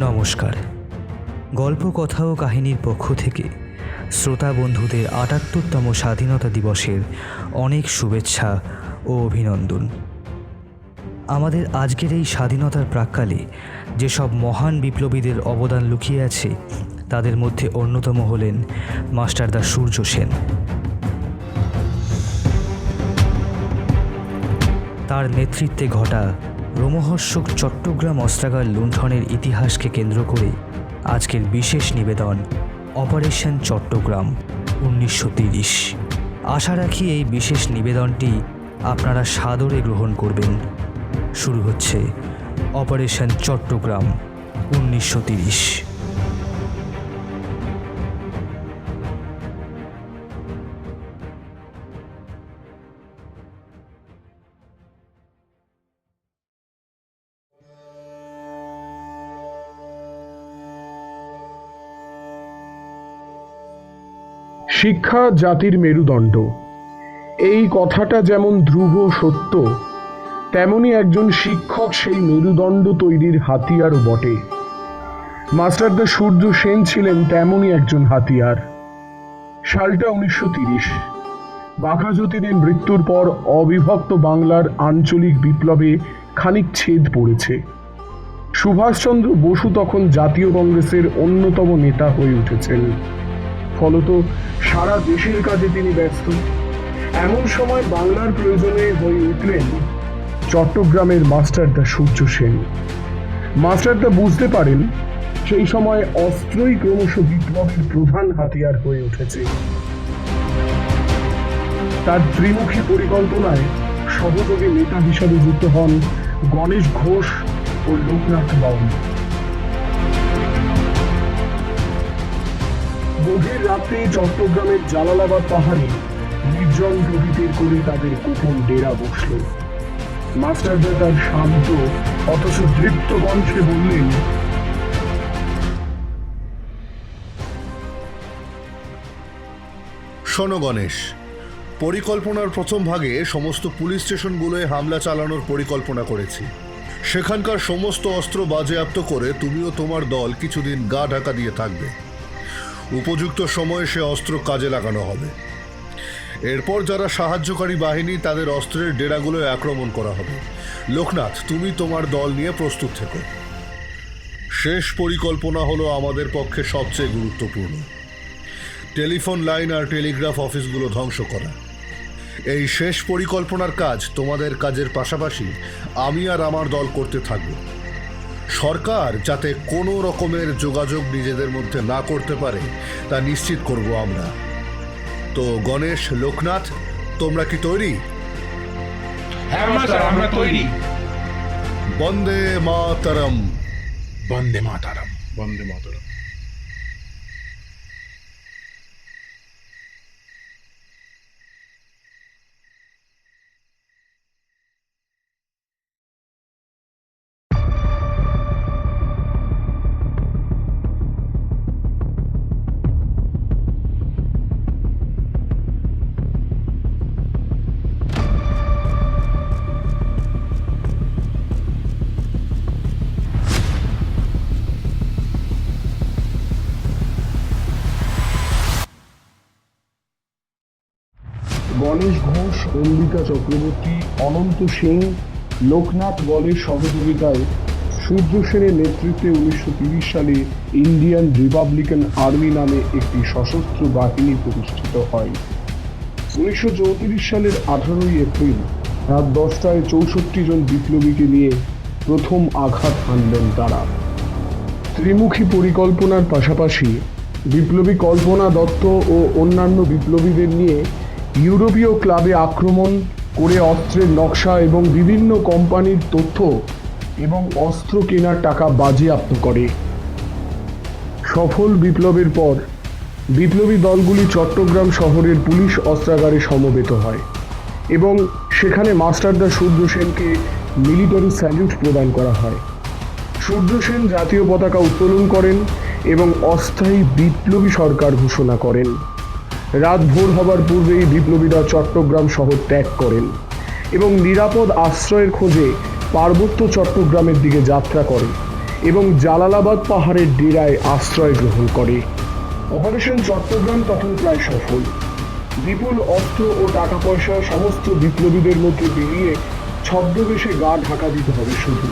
নমস্কার। গল্প কথা ও কাহিনীর পক্ষ থেকে শ্রোতা বন্ধুদের ৭৮তম স্বাধীনতা দিবসের অনেক শুভেচ্ছা ও অভিনন্দন। আমাদের আজকের এই স্বাধীনতার প্রাক্কালে যেসব মহান বিপ্লবীদের অবদান লুকিয়ে আছে তাদের মধ্যে অন্যতম হলেন মাস্টারদা সূর্য সেন। তার নেতৃত্বে ঘটা রোমহর্ষক চট্টগ্রাম অস্ত্রাগার লুণ্ঠনের ইতিহাসকে কেন্দ্র করে আজকের বিশেষ নিবেদন অপারেশন চট্টগ্রাম ১৯৩০। আশা রাখি এই বিশেষ নিবেদনটি আপনারা সাদরে গ্রহণ করবেন। শুরু হচ্ছে অপারেশন চট্টগ্রাম ১৯৩০। শিক্ষা জাতির মেরুদণ্ড, এই কথাটা যেমন ধ্রুব সত্য, তেমনি একজন শিক্ষক সেই মেরুদণ্ড তৈরির হাতিয়ারও বটে। মাস্টারদা সূর্য সেন ছিলেন তেমনই একজন হাতিয়ার। সালটা ১৯৩০। বাঘাযতীনের মৃত্যুর পর অবিভক্ত বাংলার আঞ্চলিক বিপ্লবে খানিক ছেদ পড়েছে। সুভাষচন্দ্র বসু তখন জাতীয় কংগ্রেসের অন্যতম নেতা হয়ে উঠেছেন। ফলত সারা দেশের কাজে তিনি ব্যস্ত। এমন সময় বাংলার প্রয়োজনে হয়ে উঠলেন চট্টগ্রামের মাস্টারদা সূর্য সেন। মাস্টারদা বুঝতে পারেন সেই সময় অস্ত্রই ক্রমশ বিপ্লবের প্রধান হাতিয়ার হয়ে উঠেছে। তার ত্রিমুখী পরিকল্পনায় সহযোগী নেতা হিসাবে যুক্ত হন গণেশ ঘোষ ও লোকনাথ বাউল। গভীর রাতে চট্টগ্রামের জালালাবাদ পাহাড়ে নির্জন প্রকৃতির করে তাদের গোপন ডেরা বসল। মাস্টারদা তার শান্ত অথচ দৃপ্ত কণ্ঠে বললেন, শোনো গণেশ, পরিকল্পনার প্রথম ভাগে সমস্ত পুলিশ স্টেশনগুলোয় হামলা চালানোর পরিকল্পনা করেছি। সেখানকার সমস্ত অস্ত্র বাজেয়াপ্ত করে তুমিও তোমার দল কিছুদিন গা ঢাকা দিয়ে থাকবে। উপযুক্ত সময়ে সে অস্ত্র কাজে লাগানো হবে। এরপর যারা সাহায্যকারী বাহিনী তাদের অস্ত্রের ডেরাগুলোয় আক্রমণ করা হবে। লোকনাথ, তুমি তোমার দল নিয়ে প্রস্তুত থেকো। শেষ পরিকল্পনা হলো আমাদের পক্ষে সবচেয়ে গুরুত্বপূর্ণ। টেলিফোন লাইন আর টেলিগ্রাফ অফিসগুলো ধ্বংস করা। এই শেষ পরিকল্পনার কাজ তোমাদের কাজের পাশাপাশি আমি আর আমার দল করতে থাকব। সরকার যাতে কোনো রকমের যোগাযোগ নিজেদের মধ্যে না করতে পারে তা নিশ্চিত করব আমরা। তো গণেশ, লোকনাথ, তোমরা কি তৈরি? হ্যাঁ মাস্টার, আমরা তৈরি। বন্দে মাতরম। বন্দে মাতরম। বন্দে মাতরম। গণেশ ঘোষ, অম্বিকা চক্রবর্তী, অনন্ত সিং, লোকনাথ বলের সহযোগিতায় সূর্য সেনের নেতৃত্বে ১৯৩০ সালে ইন্ডিয়ান রিপাবলিকান আর্মি নামে একটি সশস্ত্র বাহিনী প্রতিষ্ঠিত হয়। ১৯৩৪ সালের ১৮ই এপ্রিল রাত ১০টায় ৬৪ জন বিপ্লবীকে নিয়ে প্রথম আঘাত হানলেন তারা। ত্রিমুখী পরিকল্পনার পাশাপাশি বিপ্লবী কল্পনা দত্ত ও অন্যান্য বিপ্লবীদের নিয়ে ইউরোপীয় ক্লাবে আক্রমণ করে অস্ত্রের নকশা এবং বিভিন্ন কোম্পানির তথ্য এবং অস্ত্র কেনার টাকা বাজেয়াপ্ত করে। সফল বিপ্লবের পর বিপ্লবী দলগুলি চট্টগ্রাম শহরের পুলিশ অস্ত্রাগারে সমবেত হয় এবং সেখানে মাস্টারদা সূর্য সেনকে মিলিটারি স্যালুট প্রদান করা হয়। সূর্য সেন জাতীয় পতাকা উত্তোলন করেন এবং অস্থায়ী বিপ্লবী সরকার ঘোষণা করেন। রাত ভোর হবার পূর্বেই বিপ্লবীরা চট্টগ্রাম শহর ত্যাগ করেন এবং নিরাপদ আশ্রয়ের খোঁজে পার্বত্য চট্টগ্রামের দিকে যাত্রা করে এবং জালালাবাদ পাহাড়ের ডেরায় আশ্রয় গ্রহণ করে। অপারেশন চট্টগ্রাম তখন প্রায় সফল। বিপুল অস্ত্র ও টাকা পয়সা সমস্ত বিপ্লবীদের মধ্যে বিলিয়ে ছদ্মবেশে গা ঢাকা দিতে হবে শুধু।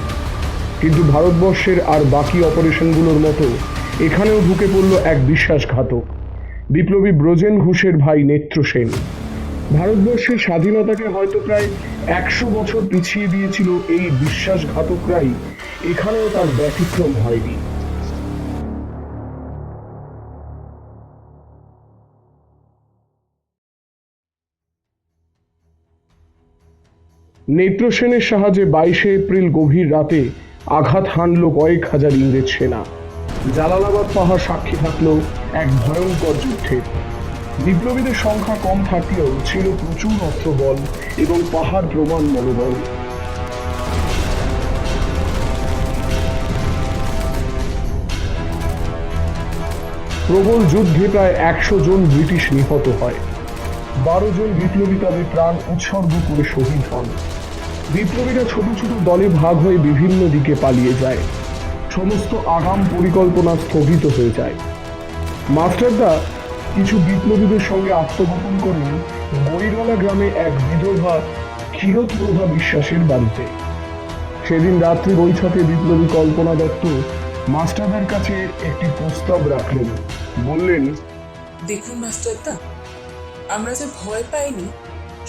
কিন্তু ভারতবর্ষের আর বাকি অপারেশনগুলোর মতো এখানেও ঢুকে পড়ল এক বিশ্বাসঘাতক, বিপ্লবী ব্রজেন ঘোষের ভাই নেত্র সেন। ভারতবর্ষের স্বাধীনতাকে হয়তো প্রায় 100 বছর পিছিয়ে দিয়েছিল এই বিশ্বাসঘাতকরাই, এখানেও তার ব্যতিক্রম হয়নি। নেত্র সেনের সাহায্যে 22 এপ্রিল গভীর রাতে আঘাত হানল কয়েক হাজার ইংরেজ সেনা। জালালাবাদ পাহাড় সাক্ষী থাকল এক ভয়ঙ্কর যুদ্ধের। বিপ্লবীদের সংখ্যা কম থাকলেও ছিল প্রচুর অস্ত্রবল এবং পাহাড় প্রমাণ মনোবল। প্রবল যুদ্ধে প্রায় 100 জন ব্রিটিশ নিহত হয়। 12 জন বিপ্লবী তাদের প্রাণ উৎসর্গ করে শহীদ হন। বিপ্লবীরা ছোট ছোট দলে ভাগ হয়ে বিভিন্ন দিকে পালিয়ে যায়। সমস্ত আগাম পরিকল্পনা স্থগিত হয়ে যায়। মাস্টারদা কিছু বিপ্লবীদের সঙ্গে আত্মগোপন করেন বৈরলা গ্রামে এক বিধবা ক্ষীরোদপ্রভা বিশ্বাসের বাড়িতে। সেদিন রাত্রি বৈঠকে বিপ্লবী কল্পনা দত্ত মাস্টারদার কাছে একটি প্রস্তাব রাখলেন। বললেন, দেখুন মাস্টারদা, আমরা যে ভয় পাইনি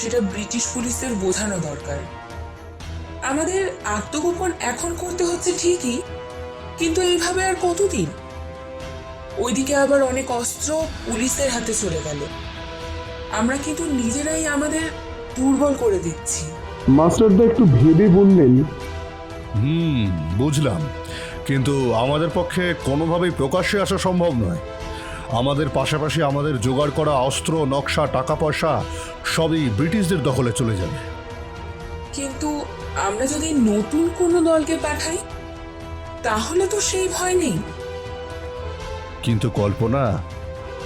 সেটা ব্রিটিশ পুলিশের বোঝানো দরকার। আমাদের আত্মগোপন এখন করতে হচ্ছে ঠিকই, কিন্তু এইভাবে আর কতদিন? ওইদিকে আবার অনেক অস্ত্র পুলিশের হাতে চলে গেল। আমরা কিন্তু নিজেরাই আমাদের দুর্বল করে দিচ্ছি। মাস্টারদা একটু ভেবে বললেন, বুঝলাম, কিন্তু আমাদের পক্ষে কোনোভাবেই প্রকাশ্যে আসা সম্ভব নয়। আমাদের পাশাপাশি আমাদের জোগাড় করা অস্ত্র, নকশা, টাকা পয়সা সবই ব্রিটিশদের দখলে চলে যাবে। কিন্তু আমরা যদি নতুন কোনো দলকে পাঠাই তাহলে তো সেই ভয় নেই। কিন্তু কল্পনা,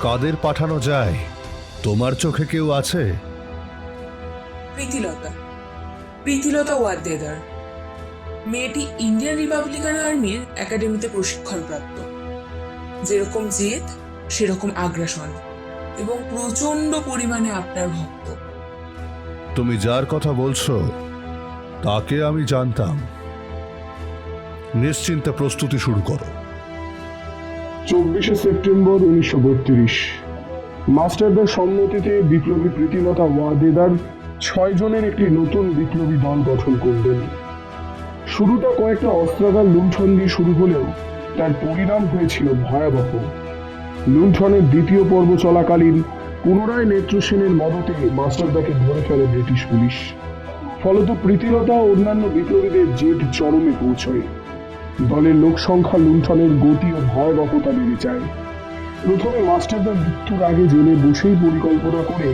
কাদের পাঠানো যায়? তোমার চোখে কেউ আছে? প্রীতিলতা ওয়াদ্দেদার। মেয়েটি ইন্ডিয়ান রিপাবলিকান আর্মির একাডেমিতে প্রশিক্ষণ প্রাপ্ত। যেরকম জেদ সেরকম আগ্রাসন এবং প্রচন্ড পরিমাণে আপনার ভক্ত। তুমি যার কথা বলছো তাকে আমি জানতাম। নিশ্চিন্তে প্রস্তুতি শুরু করো। 24 সেপ্টেম্বর 1932 মাস্টারদার সম্মতিতে বিপ্লবী প্রীতিলতা ওয়াদেদার 6 জনের একটি নতুন বিপ্লবী দল গঠন করলেন। শুরুটা কয়েকটা অস্ত্রাগার লুণ্ঠন দিয়ে শুরু হলেও তার পরিণাম হয়েছিল ভয়াবহ। লুণ্ঠনের দ্বিতীয় পর্ব চলাকালীন পুনরায় নেত্র সেনের মদতে মাস্টারদাকে ধরে ফেলে ব্রিটিশ পুলিশ। ফলত প্রীতিলতা ও অন্যান্য বিপ্লবীদের জেদ চরমে পৌঁছয়। দলের লোক সংখ্যা লুণ্ঠনের গতি ও ভয়াবহতা বেড়ে যায়। প্রথমে মাস্টারদার মৃত্যুর আগে জেলে বসেই পরিকল্পনা করে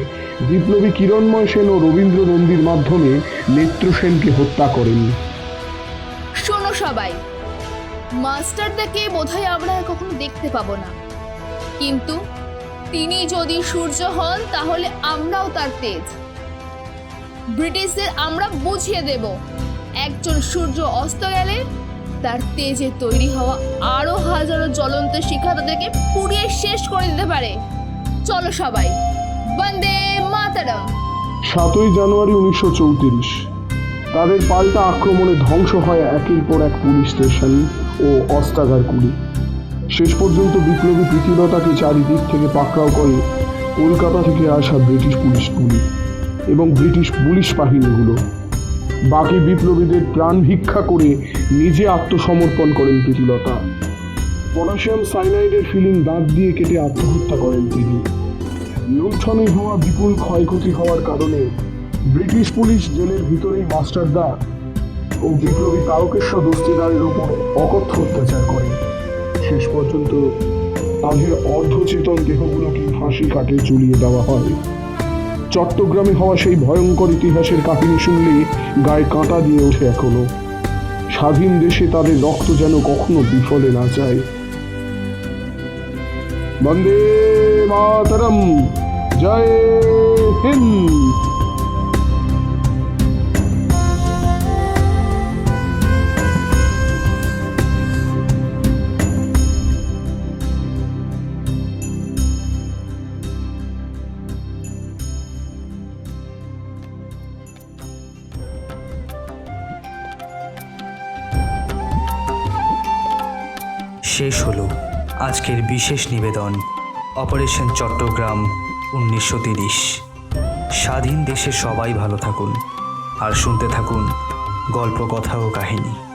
বিপ্লবী কিরণময় সেন ও রবীন্দ্র নন্দীর মাধ্যমে নেত্র সেনকে হত্যা করেন। শোনো সবাই, মাস্টারদাকে বোধহয় আমরা আর কখনো দেখতে পাবো না, কিন্তু তিনি যদি সূর্য হন তাহলে আমরাও তার তেজ। ব্রিটিশদের আমরা বুঝিয়ে দেব, একজন সূর্য অস্ত গেলে তার তেজে তৈরি হওয়া আরো হাজারো জ্বলন্ত শিখা তাদেরকে পুড়িয়ে শেষ করে দিতে পারে। চলো সবাই, বন্দে মাতরম। 7 জানুয়ারি 1934 তাদের পাল্টা আক্রমণে ধ্বংস হয় একের পর এক পুলিশ স্টেশন ও অস্ত্রাগারগুলি। শেষ পর্যন্ত বিপ্লবী প্রীতিলতাকে চারিদিক থেকে পাকড়াও করে কলকাতা থেকে আসা ব্রিটিশ পুলিশগুলি এবং ব্রিটিশ পুলিশ বাহিনীগুলো। বাকি বিপ্লবীদের প্রাণ ভিক্ষা করে নিজে আত্মসমর্পণ করেন প্রীতিলতা। পটাশিয়াম সাইনাইডের ফিলিং দাঁত দিয়ে কেটে আত্মহত্যা করেন তিনি। লুণ্ঠনে হওয়া বিপুল ক্ষয়ক্ষতি হওয়ার কারণে ব্রিটিশ পুলিশ জেলের ভিতরেই মাস্টারদা ও বিপ্লবী তারকেশ্বর দস্তিদারের উপর অকথ্য অত্যাচার করে। শেষ পর্যন্ত তাদের অর্ধচেতন দেহগুলোকে ফাঁসি কাটে ঝুলিয়ে দেওয়া হয়। চট্টগ্রামে হওয়া সেই ভয়ঙ্কর ইতিহাসের কাহিনী শুনলে গায়ে কাঁটা দিয়ে ওঠে এখনো। স্বাধীন দেশে তাদের রক্ত যেন কখনো বিফলে না যায়। বন্দে মাতরম, জয় হিন্দ। শেষ হলো আজকের বিশেষ নিবেদন অপারেশন চট্টগ্রাম 1930। স্বাধীন দেশে সবাই ভালো থাকুন আর শুনতে থাকুন গল্প কথা ও কাহিনী।